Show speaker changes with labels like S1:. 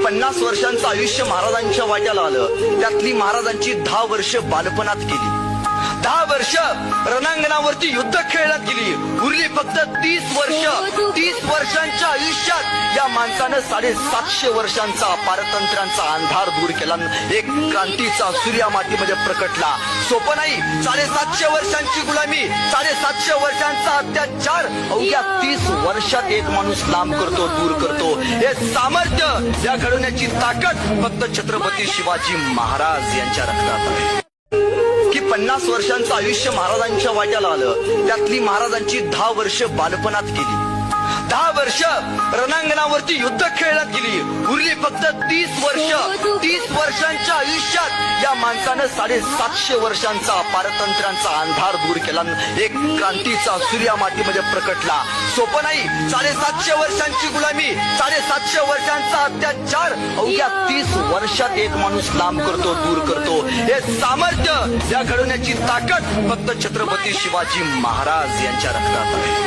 S1: 50 वर्षांचं आयुष्य महाराजांच्या वाट्याला आलं, त्यातली महाराजांची 10 वर्ष बालपणात गेली, 10 वर्ष रणांगणावरती युद्ध खेळण्यात गेली, उरली फक्त 30 वर्ष. 30 वर्षांच्या आयुष्यात या माणसानं 750 वर्षांचा पारतंत्र्यांचा अंधार दूर केला, एक क्रांतीचा सूर्या मातीमध्ये प्रकटला. सोपं नाही. 750 वर्षांची गुलामी, 750 वर्षांचा अत्याचार अवघ्या 30 वर्षात एक माणूस लांब करतो, दूर करतो. हे सामर्थ्य, या घडवण्याची ताकद फक्त छत्रपती शिवाजी महाराज यांच्या रक्तात आहे. की 50 वर्षांचं आयुष्य महाराजांच्या वाट्याला आलं, त्यातली महाराजांची 10 वर्ष बालपणात गेली, 10 वर्ष रणांगणावरती युद्ध खेळण्यात गेली, उरली फक्त 30 वर्ष. 30 वर्षांच्या आयुष्यात या माणसानं 750 वर्षांचा पारतंत्र्यांचा अंधार दूर केला, एक क्रांतीचा सूर्या मातीमध्ये प्रकटला. सोपं नाही. 750 वर्षांची गुलामी, 750 वर्षांचा अत्याचार अवघ्या 30 वर्षात एक माणूस लांब करतो, दूर करतो. हे सामर्थ्य, या घडवण्याची ताकद फक्त छत्रपती शिवाजी महाराज यांच्या रक्तात आहे.